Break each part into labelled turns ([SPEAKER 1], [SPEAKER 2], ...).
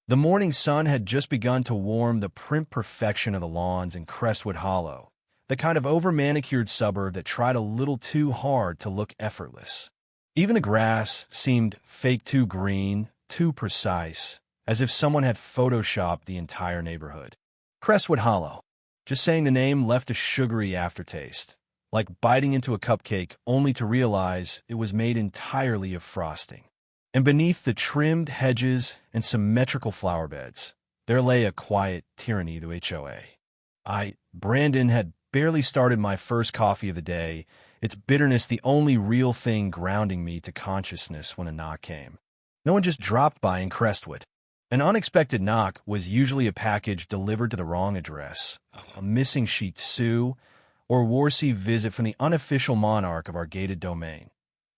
[SPEAKER 1] The morning sun had just begun to warm the print perfection of the lawns in Crestwood Hollow, the kind of over-manicured suburb that tried a little too hard to look effortless. Even the grass seemed fake too green, too precise, as if someone had photoshopped the entire neighborhood. Crestwood Hollow. Just saying the name left a sugary aftertaste, like biting into a cupcake only to realize it was made entirely of frosting. And beneath the trimmed hedges and symmetrical flower beds, there lay a quiet tyranny, the HOA. Brandon, had barely started my first coffee of the day, its bitterness the only real thing grounding me to consciousness when a knock came. No one just dropped by in Crestwood. An unexpected knock was usually a package delivered to the wrong address, a missing Shih Tzu, or a war-sea visit from the unofficial monarch of our gated domain,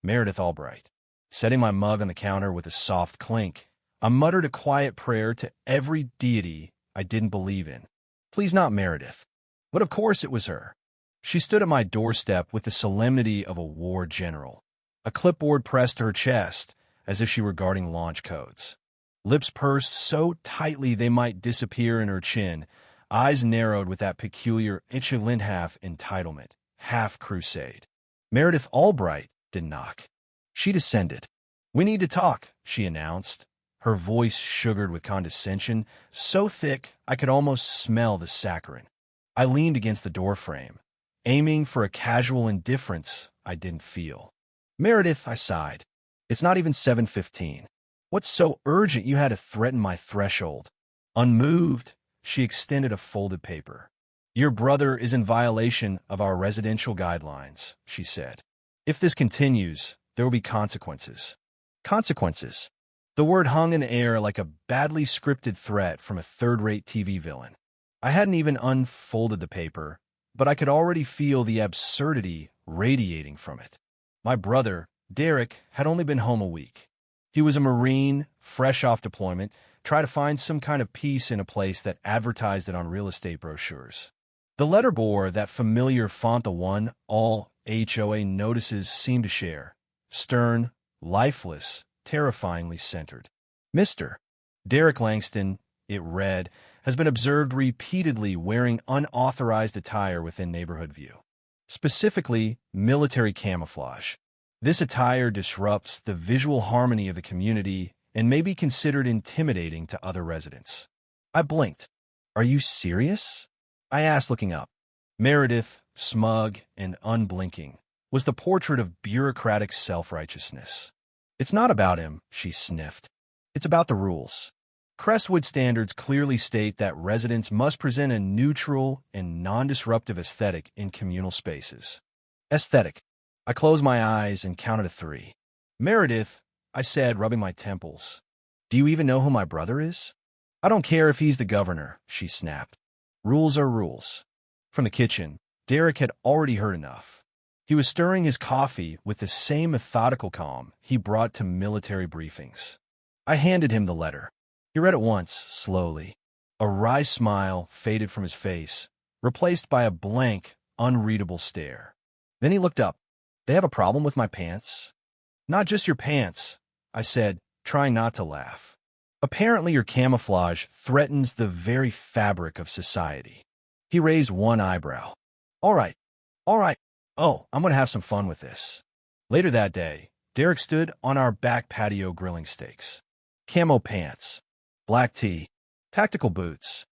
[SPEAKER 1] Meredith Albright. Setting my mug on the counter with a soft clink, I muttered a quiet prayer to every deity I didn't believe in. Please not Meredith. But of course it was her. She stood at my doorstep with the solemnity of a war general, a clipboard pressed to her chest as if she were guarding launch codes. Lips pursed so tightly they might disappear in her chin, eyes narrowed with that peculiar half entitlement, half crusade. Meredith Albright didn't knock. She descended. "We need to talk," she announced, her voice sugared with condescension, so thick I could almost smell the saccharin. I leaned against the doorframe, aiming for a casual indifference I didn't feel. "Meredith," I sighed, "it's not even 7:15. What's so urgent you had to threaten my threshold?" Unmoved, she extended a folded paper. "Your brother is in violation of our residential guidelines," she said. "If this continues, there will be consequences." Consequences. The word hung in the air like a badly scripted threat from a third-rate TV villain. I hadn't even unfolded the paper, but I could already feel the absurdity radiating from it. My brother, Derek, had only been home a week. He was a Marine, fresh off deployment, trying to find some kind of peace in a place that advertised it on real estate brochures. The letter bore that familiar font, the one all HOA notices seemed to share. Stern, lifeless, terrifyingly centered. "Mr. Derek Langston," it read, "has been observed repeatedly wearing unauthorized attire within neighborhood view. Specifically, military camouflage. This attire disrupts the visual harmony of the community and may be considered intimidating to other residents." I blinked. "Are you serious?" I asked, looking up. Meredith, smug and unblinking, was the portrait of bureaucratic self-righteousness. "It's not about him," she sniffed. "It's about the rules. Crestwood standards clearly state that residents must present a neutral and non-disruptive aesthetic in communal spaces." Aesthetic. I closed my eyes and counted to 3. "Meredith," I said, rubbing my temples, "do you even know who my brother is?" "I don't care if he's the governor," she snapped. "Rules are rules." From the kitchen, Derek had already heard enough. He was stirring his coffee with the same methodical calm he brought to military briefings. I handed him the letter. He read it once, slowly. A wry smile faded from his face, replaced by a blank, unreadable stare. Then he looked up. "They have a problem with my pants?" "Not just your pants," I said, trying not to laugh. "Apparently your camouflage threatens the very fabric of society." He raised one eyebrow. All right. Oh, I'm going to have some fun with this." Later that day, Derek stood on our back patio grilling steaks. Camo pants, black tee, tactical boots.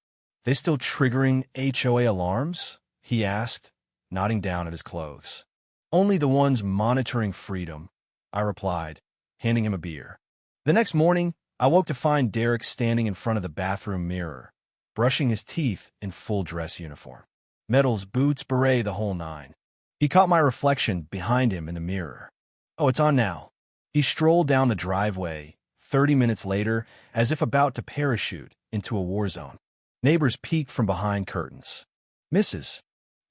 [SPEAKER 1] "They still triggering HOA alarms?" he asked, nodding down at his clothes. "Only the ones monitoring freedom," I replied, handing him a beer. The next morning, I woke to find Derek standing in front of the bathroom mirror, brushing his teeth in full dress uniform. Medals, boots, beret, the whole nine. He caught my reflection behind him in the mirror. "Oh, it's on now." He strolled down the driveway, 30 minutes later, as if about to parachute into a war zone. Neighbors peeked from behind curtains. "Mrs.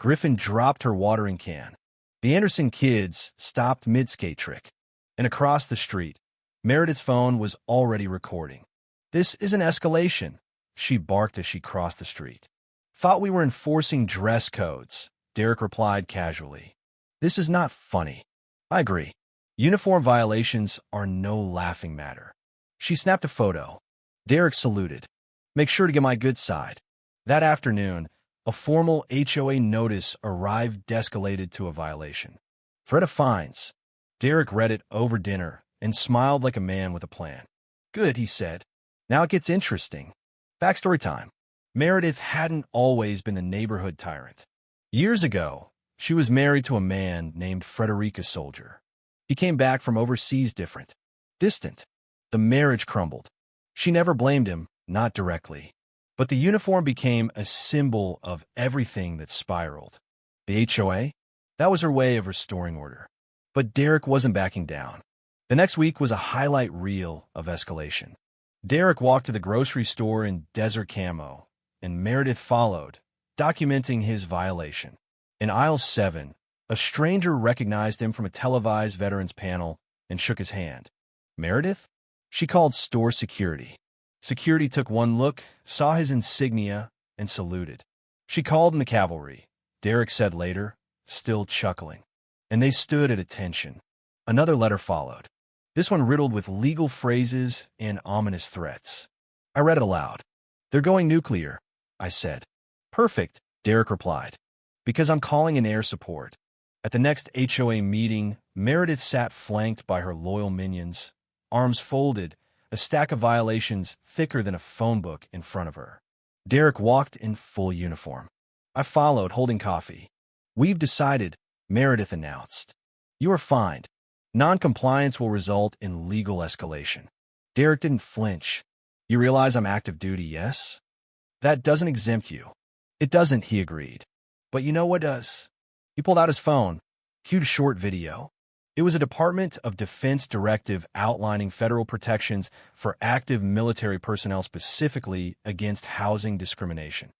[SPEAKER 1] Griffin dropped her watering can. The Anderson kids stopped mid-skate trick." And across the street, Meredith's phone was already recording. "This is an escalation," she barked as she crossed the street. "Thought we were enforcing dress codes," Derek replied casually. "This is not funny." I agree. Uniform violations are no laughing matter. She snapped a photo. Derek saluted. Make sure to get my good side. That afternoon, a formal HOA notice arrived escalated to a violation. Threat of fines. Derek read it over dinner and smiled like a man with a plan. Good, he said. Now it gets interesting. Backstory time. Meredith hadn't always been the neighborhood tyrant. Years ago, she was married to a man named Frederica Soldier. He came back from overseas distant. The marriage crumbled. She never blamed him, not directly. But the uniform became a symbol of everything that spiraled. The HOA? That was her way of restoring order. But Derek wasn't backing down. The next week was a highlight reel of escalation. Derek walked to the grocery store in desert camo, and Meredith followed, documenting his violation. In aisle 7, a stranger recognized him from a televised veterans panel and shook his hand. Meredith? She called store security. Security took one look, saw his insignia, and saluted. She called in the cavalry, Derek said later, still chuckling. And they stood at attention. Another letter followed, this one riddled with legal phrases and ominous threats. I read it aloud. They're going nuclear, I said. Perfect, Derek replied. Because I'm calling in air support. At the next HOA meeting, Meredith sat flanked by her loyal minions, arms folded, a stack of violations thicker than a phone book in front of her. Derek walked in full uniform. I followed, holding coffee. We've decided, Meredith announced. You are fined. Non-compliance will result in legal escalation. Derek didn't flinch. You realize I'm active duty, yes? That doesn't exempt you. It doesn't, he agreed. But you know what does? He pulled out his phone, cued a short video. It was a Department of Defense directive outlining federal protections for active military personnel specifically against housing discrimination.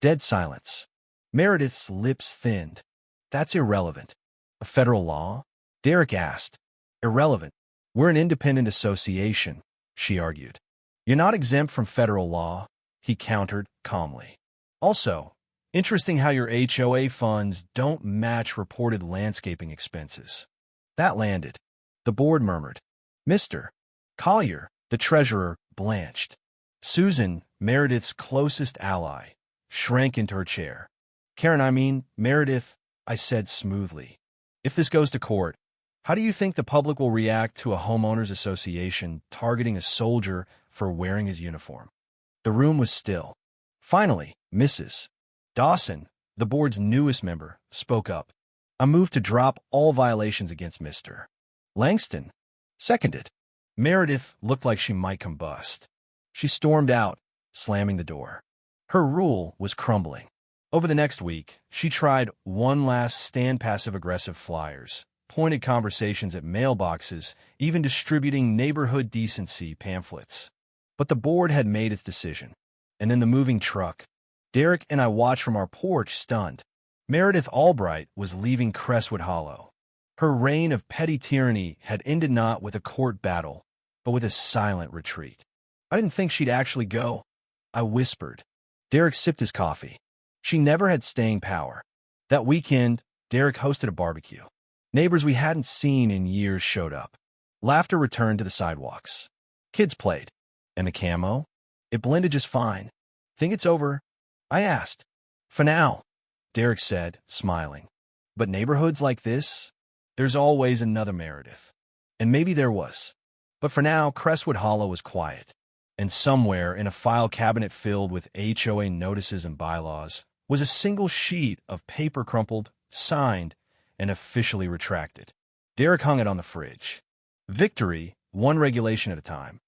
[SPEAKER 1] Dead silence. Meredith's lips thinned. That's irrelevant. A federal law? Derek asked. Irrelevant. We're an independent association, she argued. You're not exempt from federal law, he countered calmly. Also, interesting how your HOA funds don't match reported landscaping expenses. That landed. The board murmured. Mr. Collier, the treasurer, blanched. Susan, Meredith's closest ally, shrank into her chair. Meredith, I said smoothly. If this goes to court, how do you think the public will react to a homeowners association targeting a soldier for wearing his uniform? The room was still. Finally, Mrs. Dawson, the board's newest member, spoke up. I move to drop all violations against Mr. Langston. Seconded. Meredith looked like she might combust. She stormed out, slamming the door. Her rule was crumbling. Over the next week, she tried one last stand passive-aggressive flyers, pointed conversations at mailboxes, even distributing neighborhood decency pamphlets. But the board had made its decision. And then the moving truck. Derek and I watched from our porch, stunned. Meredith Albright was leaving Crestwood Hollow. Her reign of petty tyranny had ended not with a court battle, but with a silent retreat. I didn't think she'd actually go, I whispered. Derek sipped his coffee. She never had staying power. That weekend, Derek hosted a barbecue. Neighbors we hadn't seen in years showed up. Laughter returned to the sidewalks. Kids played. And the camo? It blended just fine. Think it's over? I asked. For now, Derek said, smiling. But neighborhoods like this? There's always another Meredith. And maybe there was. But for now, Crestwood Hollow was quiet. And somewhere in a file cabinet filled with HOA notices and bylaws was a single sheet of paper crumpled, signed, and officially retracted. Derek hung it on the fridge. Victory, one regulation at a time.